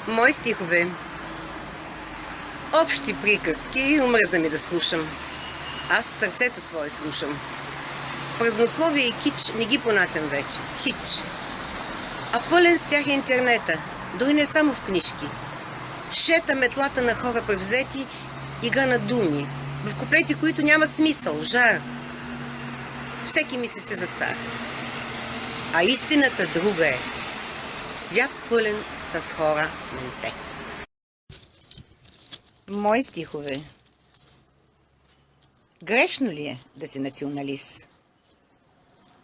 Мои стихове. Общи приказки, омръзна ми да слушам. Аз сърцето свое слушам. Празнословие и кич не ги понасям вече. Хич. А пълен с тях е интернета. Дори не само в книжки. Шета метлата на хора превзети, игра на думи. В куплети, които няма смисъл, жар. Всеки мисли се за цар. А истината друга е. Свят пълен с хора менте. Мои стихове. Грешно ли е да си националист?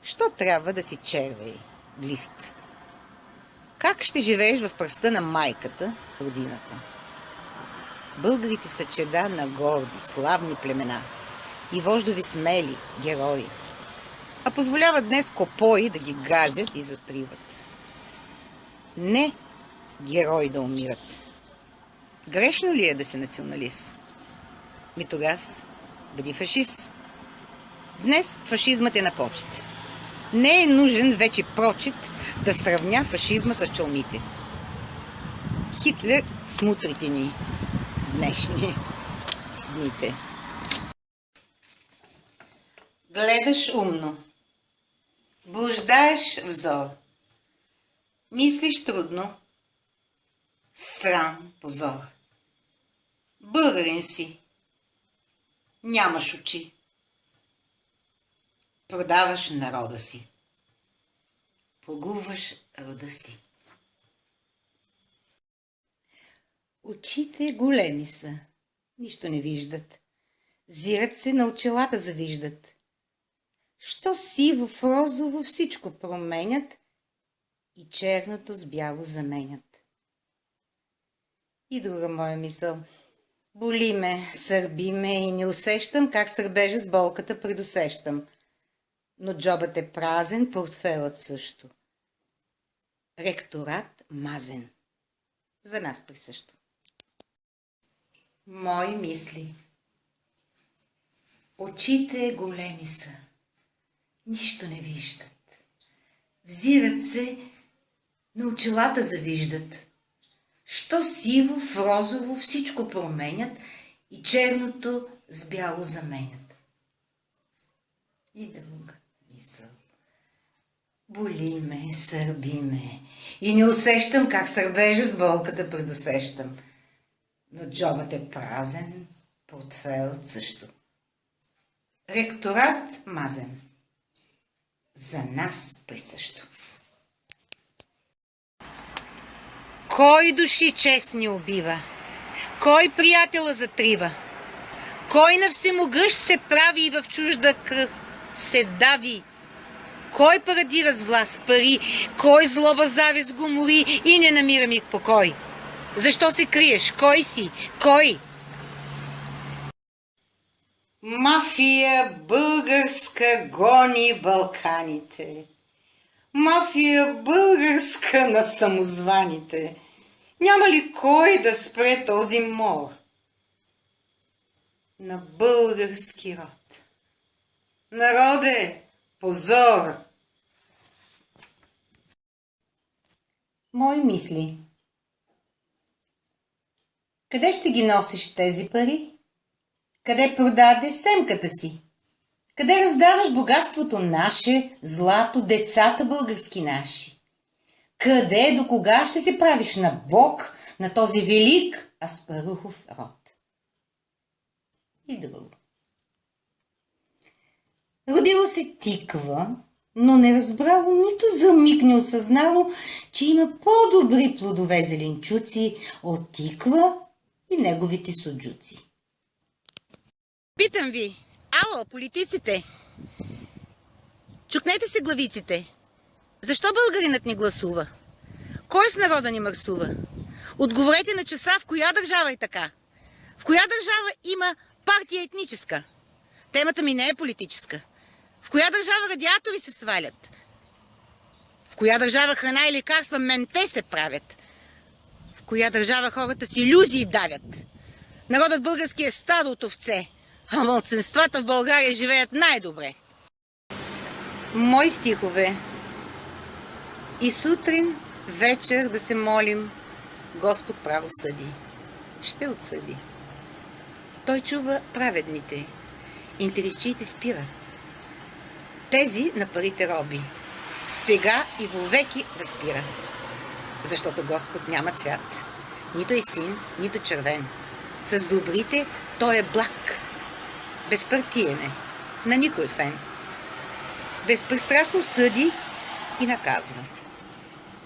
Що трябва да си червей лист? Как ще живееш в пръста на майката, родината? Българите са чеда на горди, славни племена и вождови смели герои, а позволяват днес копои да ги газят и затриват. Не герои да умират. Грешно ли е да си националист? Тогас бъди фашист. Днес фашизмът е на почет. Не е нужен вече прочит да сравня фашизма с чалмите. Хитлер с мутрите ни днешни дните. Гледаш умно. Блуждаеш взор. Мислиш трудно. Срам, позор. Българин си. Нямаш очи. Продаваш народа си. Погубваш рода си. Очите големи са. Нищо не виждат. Зират се, на очилата завиждат. Що сиво в розово всичко променят и черното с бяло заменят. И друга моя мисъл. Боли ме, сърби ме и не усещам как сърбежа с болката предусещам. Но джобът е празен, портфелът също. Ректорат мазен. За нас присъщо. Мои мисли. Очите големи са. Нищо не виждат. Взират се, на очилата завиждат. Що сиво в розово всичко променят и черното с бяло заменят. И друга мисъл. Боли ме, сърби ме и не усещам как сърбежа с болката предусещам. Но джобът е празен, портфелът също. Ректорат мазен. За нас присъщо. Кой души честни убива? Кой приятела затрива? Кой на всемогъщ се прави и в чужда кръв се дави? Кой парадира с власт пари? Кой злоба завист го мори и не намира миг покой? Защо се криеш? Кой си? Кой? Мафия българска гони Балканите. Мафия българска на самозваните. Няма ли кой да спре този мор на български род? Народе, позор! Мои мисли. Къде ще ги носиш тези пари? Къде продаде семката си? Къде раздаваш богатството наше, злато, децата български наши? Къде, до кога ще се правиш на Бог, на този велик Аспарухов род? И друго. Родило се тиква, но не разбрало, нито за миг не осъзнало, че има по-добри плодове зеленчуци от тиква и неговите суджуци. Питам ви, ало, политиците, чукнете се главиците. Защо българинът ни гласува? Кой с народа ни мърсува? Отговорете на часа, в коя държава е така? В коя държава има партия етническа? Темата ми не е политическа. В коя държава радиатори се свалят? В коя държава храна и лекарства менте се правят? В коя държава хората с илюзии давят? Народът български е стадо от овце, а малцинствата в България живеят най-добре. Мои стихове. И сутрин, вечер да се молим, Господ право съди. Ще отсъди. Той чува праведните. Интересчиите спира. Тези на парите роби. Сега и вовеки възпира. Защото Господ няма цвят. Нито е син, нито червен. С добрите той е благ. Безпартиен е. На никой фен. Безпристрастно съди и наказва.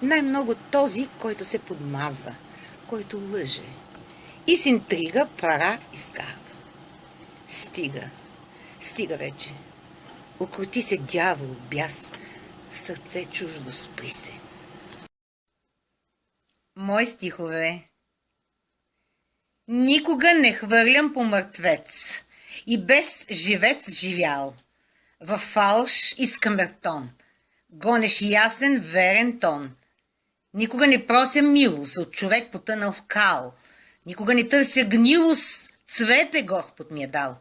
Най-много този, който се подмазва, който лъже и с интрига пара изкарва. Стига вече. Окрути се дявол, бяс, в сърце чуждо спри се. Мои стихове. Никога не хвърлям по мъртвец и без живец живял. Във фалш и скамертон гонеш ясен, верен тон. Никога не прося милост от човек потънал в кал. Никога не търся гнилост, цвете Господ ми е дал.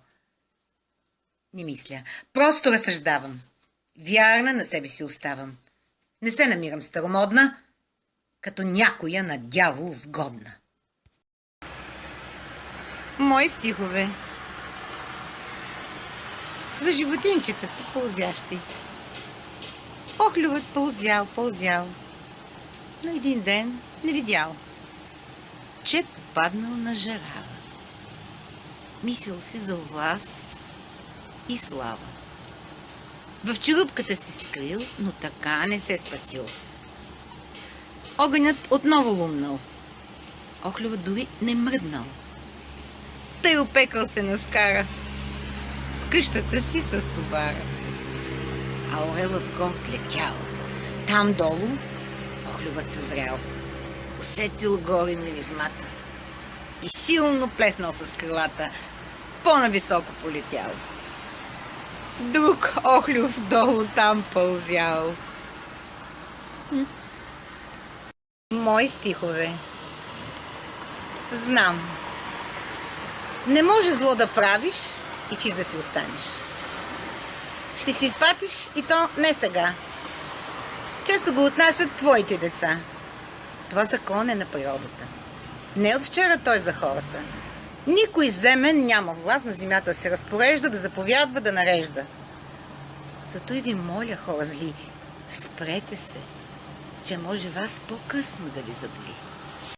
Не мисля, просто разсъждавам. Вярна на себе си оставам. Не се намирам старомодна, като някоя на дявол сгодна. Мои стихове. За животинчетата пълзящи. Охлювът пълзял, но един ден не видял, че попаднал на жарава. Мислил си за власт и слава. В черупката си скрил, но така не се спасил. Огънят отново лумнал. Охлювът дори не мръднал. Тъй опекал се наскара с къщата си с товара. А орелът горд летял. Там долу охлювът съзрял. Усетил горе миризмата и силно плеснал с крилата. По-нависоко полетял. Друг охлюв долу там пълзял. Мои стихове. Знам. Не може зло да правиш и чист да си останеш. Ще си изпатиш и то не сега. Често го отнасят твоите деца. Това закон е на природата. Не от вчера той за хората. Никой земен няма власт на земята да се разпорежда, да заповядва, да нарежда. Зато и ви моля, хора зли, спрете се, че може вас по-късно да ви заболи.